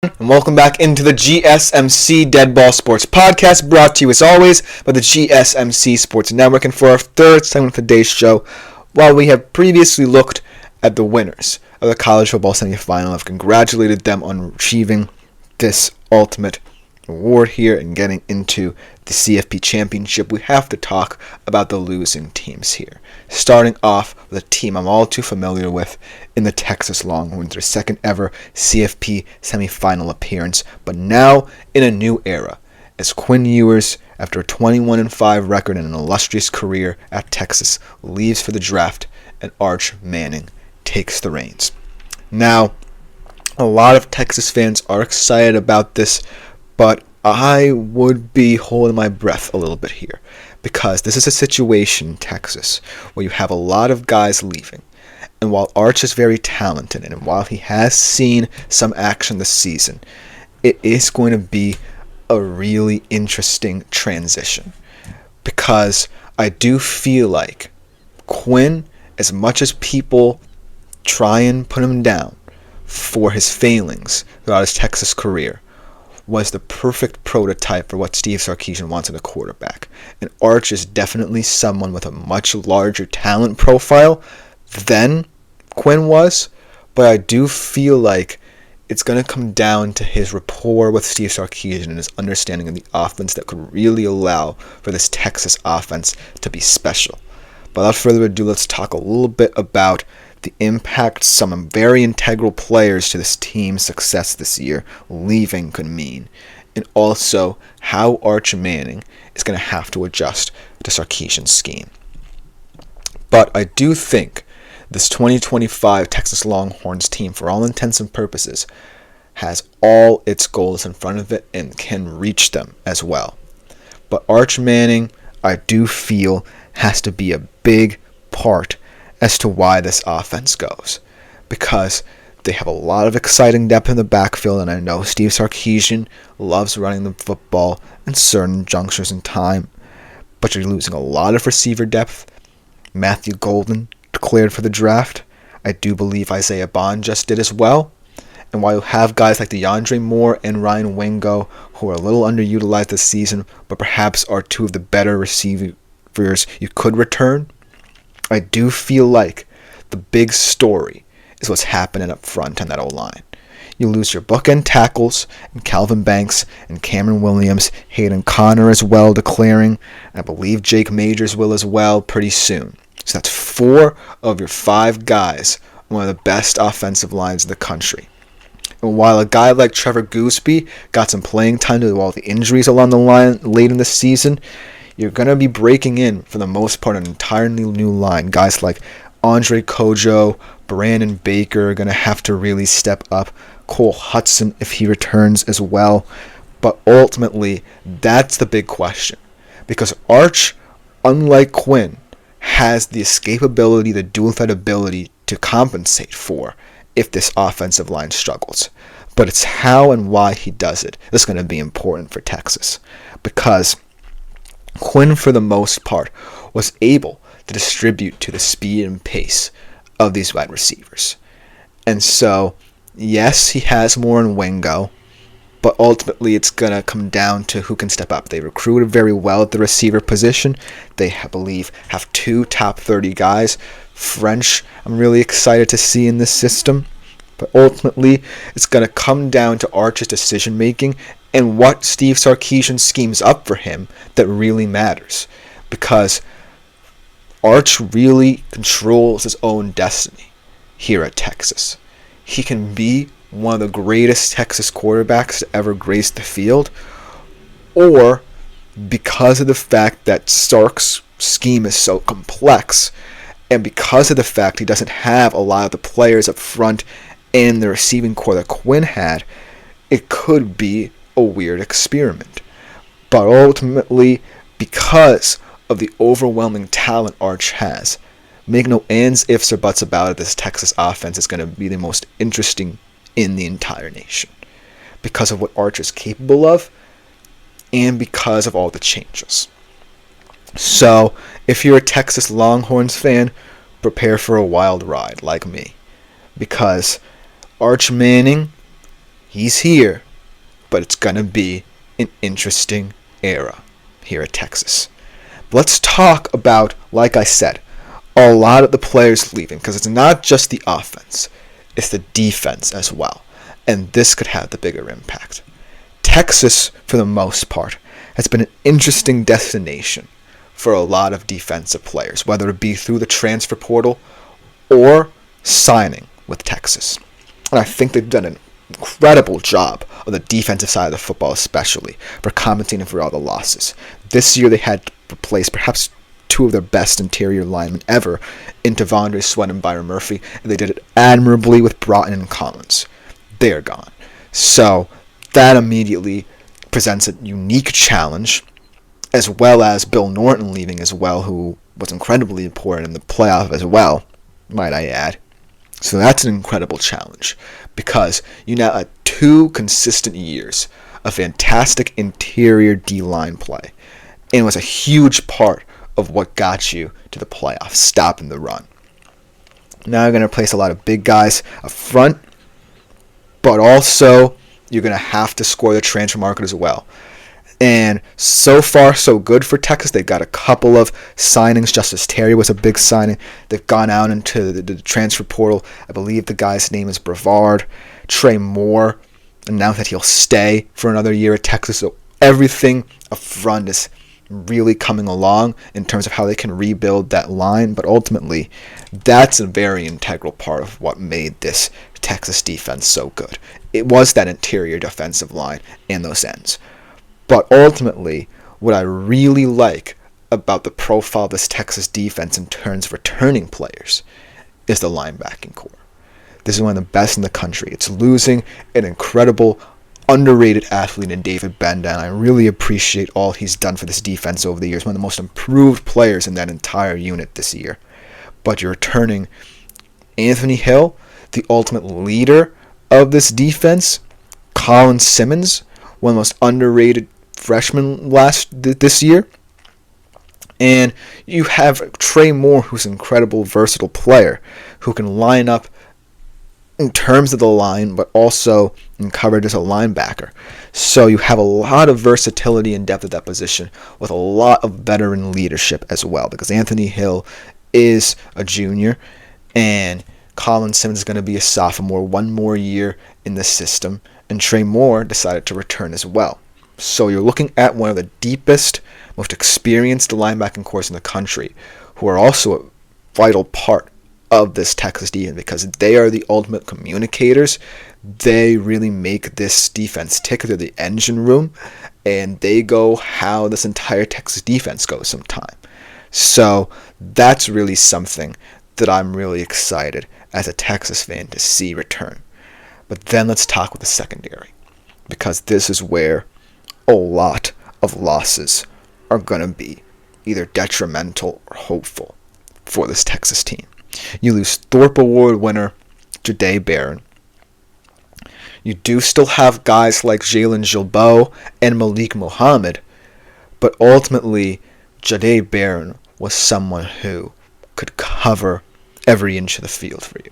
And welcome back into the GSMC Dead Ball Sports Podcast, brought to you as always by the GSMC Sports Network. And for our third segment of today's show, while we have previously looked at the winners of the college football semifinal, I've congratulated them on achieving this ultimate award here and getting into the CFP championship. We have to talk about the losing teams here. Starting off with a team I'm all too familiar with in the Texas Longhorns, their second ever CFP semifinal appearance, but now in a new era as Quinn Ewers, after a 21-5 record and an illustrious career at Texas, leaves for the draft and Arch Manning takes the reins. Now, a lot of Texas fans are excited about this, but I would be holding my breath a little bit here because this is a situation in Texas where you have a lot of guys leaving. And while Arch is very talented and while he has seen some action this season, it is going to be a really interesting transition because I do feel like Quinn, as much as people try and put him down for his failings throughout his Texas career, was the perfect prototype for what Steve Sarkisian wants in a quarterback. And Arch is definitely someone with a much larger talent profile than Quinn was, but I do feel like it's going to come down to his rapport with Steve Sarkisian and his understanding of the offense that could really allow for this Texas offense to be special. But without further ado, let's talk a little bit about the impact some very integral players to this team's success this year leaving could mean, and also how Arch Manning is going to have to adjust to Sarkisian's scheme. But I do think this 2025 Texas Longhorns team, for all intents and purposes, has all its goals in front of it and can reach them as well. But Arch Manning, I do feel, has to be a big part as to why this offense goes, because they have a lot of exciting depth in the backfield, and I know Steve Sarkisian loves running the football in certain junctures in time, but you're losing a lot of receiver depth. Matthew Golden declared for the draft. I do believe Isaiah Bond just did as well. And while you have guys like DeAndre Moore and Ryan Wingo, who are a little underutilized this season, but perhaps are two of the better receivers you could return, I do feel like the big story is what's happening up front on that O-line. You lose your bookend tackles and Calvin Banks and Cameron Williams, Hayden Connor as well declaring. I believe Jake Majors will as well pretty soon. So that's 4 of your 5 guys on one of the best offensive lines in the country. And while a guy like Trevor Gooseby got some playing time with all the injuries along the line late in the season, you're going to be breaking in, for the most part, an entirely new line. Guys like Andre Kojo, Brandon Baker are going to have to really step up. Cole Hudson, if he returns as well. But ultimately, that's the big question. Because Arch, unlike Quinn, has the escapability, the dual threat ability to compensate for if this offensive line struggles. But it's how and why he does it that's going to be important for Texas. Because Quinn, for the most part, was able to distribute to the speed and pace of these wide receivers. And so, yes, he has more in Wingo, but ultimately it's going to come down to who can step up. They recruited very well at the receiver position. They, I believe, have 2 top 30 guys. French, I'm really excited to see in this system. But ultimately, it's going to come down to Arch's decision-making and what Steve Sarkisian schemes up for him that really matters. Because Arch really controls his own destiny here at Texas. He can be one of the greatest Texas quarterbacks to ever grace the field, or because of the fact that Sark's scheme is so complex, and because of the fact he doesn't have a lot of the players up front and the receiving core that Quinn had, it could be a weird experiment. But ultimately, because of the overwhelming talent Arch has, make no ands, ifs, or buts about it, this Texas offense is going to be the most interesting in the entire nation. Because of what Arch is capable of, and because of all the changes. So, if you're a Texas Longhorns fan, prepare for a wild ride like me. Because Arch Manning He's here, but it's going to be an interesting era here at Texas. Let's talk about, like I said, a lot of the players leaving, because it's not just the offense, it's the defense as well. And this could have the bigger impact. Texas, for the most part, has been an interesting destination for a lot of defensive players, whether it be through the transfer portal or signing with Texas. And I think they've done an incredible job of the defensive side of the football, especially for compensating for all the losses. This year they had to replace perhaps two of their best interior linemen ever in Devondre Sweat and Byron Murphy, and they did it admirably with Broughton and Collins. They are gone. So that immediately presents a unique challenge, as well as Bill Norton leaving as well, who was incredibly important in the playoff as well, might I add. So that's an incredible challenge, because you now have 2 consistent years of fantastic interior D-line play, and it was a huge part of what got you to the playoffs, stopping the run. Now you're going to replace a lot of big guys up front, but also you're going to have to score the transfer market as well. And so far, so good for Texas. They've got a couple of signings. Justice Terry was a big signing. They've gone out into the transfer portal. I believe the guy's name is Brevard. Trey Moore announced that he'll stay for another year at Texas. So everything up front is really coming along in terms of how they can rebuild that line. But ultimately, that's a very integral part of what made this Texas defense so good. It was that interior defensive line and those ends. But ultimately, what I really like about the profile of this Texas defense in terms of returning players is the linebacking core. This is one of the best in the country. It's losing an incredible, underrated athlete in David Benda, and I really appreciate all he's done for this defense over the years. One of the most improved players in that entire unit this year. But you're returning Anthony Hill, the ultimate leader of this defense, Colin Simmons, one of the most underrated freshmen this year, and you have Trey Moore, who's an incredible, versatile player who can line up in terms of the line, but also in coverage as a linebacker. So you have a lot of versatility and depth at that position, with a lot of veteran leadership as well, because Anthony Hill is a junior, and Colin Simmons is going to be a sophomore, 1 more year in the system, and Trey Moore decided to return as well. So you're looking at one of the deepest, most experienced linebacking cores in the country, who are also a vital part of this Texas defense, because they are the ultimate communicators. They really make this defense tick. They're the engine room, and they go how this entire Texas defense goes sometime. So that's really something that I'm really excited as a Texas fan to see return. But then let's talk with the secondary, because this is where a lot of losses are going to be either detrimental or hopeful for this Texas team. You lose Thorpe Award winner Jahdae Barron. You do still have guys like Jalen Gilbeau and Malik Muhammad, but ultimately Jahdae Barron was someone who could cover every inch of the field for you.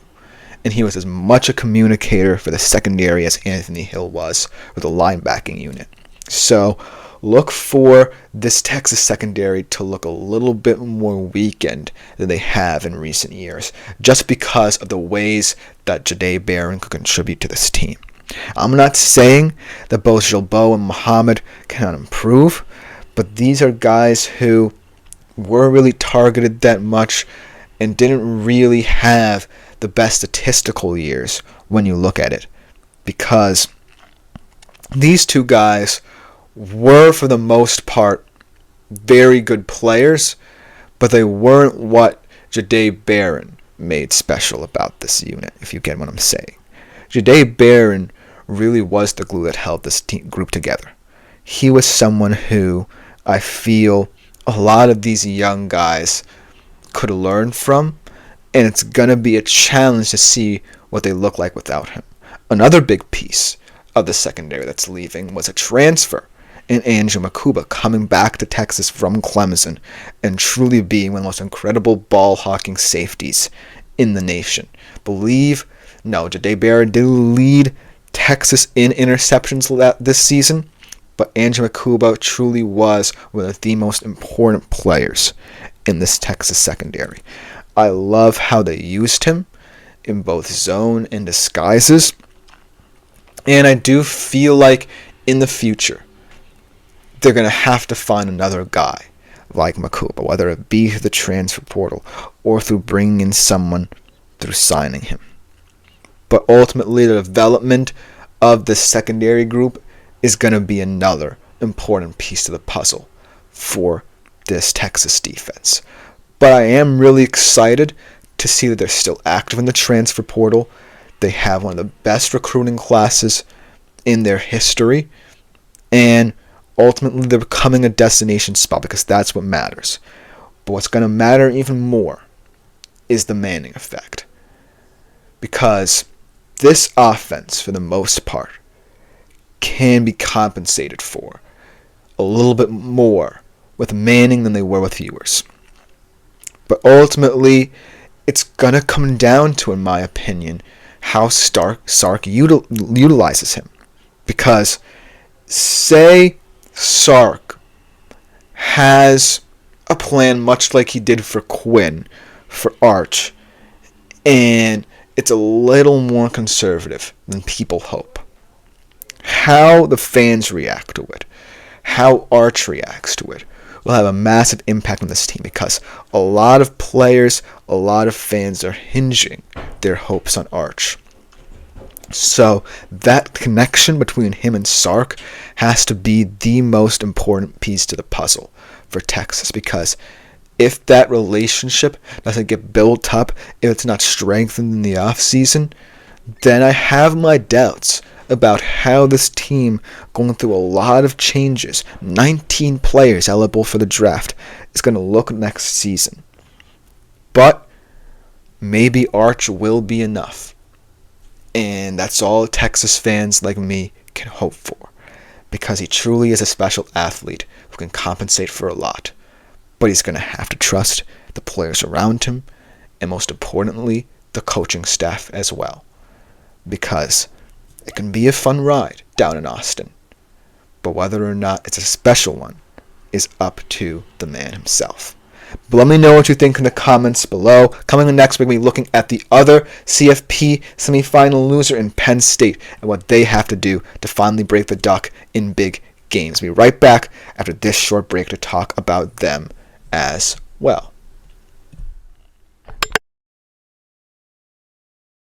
And he was as much a communicator for the secondary as Anthony Hill was for the linebacking unit. So look for this Texas secondary to look a little bit more weakened than they have in recent years, just because of the ways that Jahdae Barron could contribute to this team. I'm not saying that both Gilbeau and Muhammad cannot improve, but these are guys who weren't really targeted that much and didn't really have the best statistical years when you look at it, because these two guys were, for the most part, very good players, but they weren't what Jahdae Barron made special about this unit, if you get what I'm saying. Jahdae Barron really was the glue that held this group together. He was someone who I feel a lot of these young guys could learn from, and it's going to be a challenge to see what they look like without him. Another big piece of the secondary that's leaving was a transfer in Andrew Makuba, coming back to Texas from Clemson and truly being one of the most incredible ball-hawking safeties in the nation. Jahdae Barron did lead Texas in interceptions this season, but Andrew Makuba truly was one of the most important players in this Texas secondary. I love how they used him in both zone and disguises, and I do feel like in the future they're going to have to find another guy like Makuba, whether it be through the transfer portal or through bringing in someone through signing him. But ultimately, the development of the secondary group is going to be another important piece to the puzzle for this Texas defense. But I am really excited to see that they're still active in the transfer portal. They have one of the best recruiting classes in their history, and ultimately they're becoming a destination spot because that's what matters. But what's going to matter even more is the Manning effect, because this offense, for the most part, can be compensated for a little bit more with Manning than they were with Ewers. But ultimately, it's going to come down to, in my opinion, how Sark utilizes him. Because say Sark has a plan much like he did for Quinn, for Arch, and it's a little more conservative than people hope. How the fans react to it, how Arch reacts to it, will have a massive impact on this team, because a lot of players, a lot of fans are hinging their hopes on Arch. So that connection between him and Sark has to be the most important piece to the puzzle for Texas, because if that relationship doesn't get built up, if it's not strengthened in the offseason, then I have my doubts about how this team, going through a lot of changes, 19 players eligible for the draft, is going to look next season. But maybe Arch will be enough. And that's all Texas fans like me can hope for, because he truly is a special athlete who can compensate for a lot. But he's going to have to trust the players around him, and most importantly, the coaching staff as well. Because it can be a fun ride down in Austin, but whether or not it's a special one is up to the man himself. But let me know what you think in the comments below. Coming up next, we're going to be looking at the other CFP semifinal loser in Penn State and what they have to do to finally break the duck in big games. We'll be right back after this short break to talk about them as well.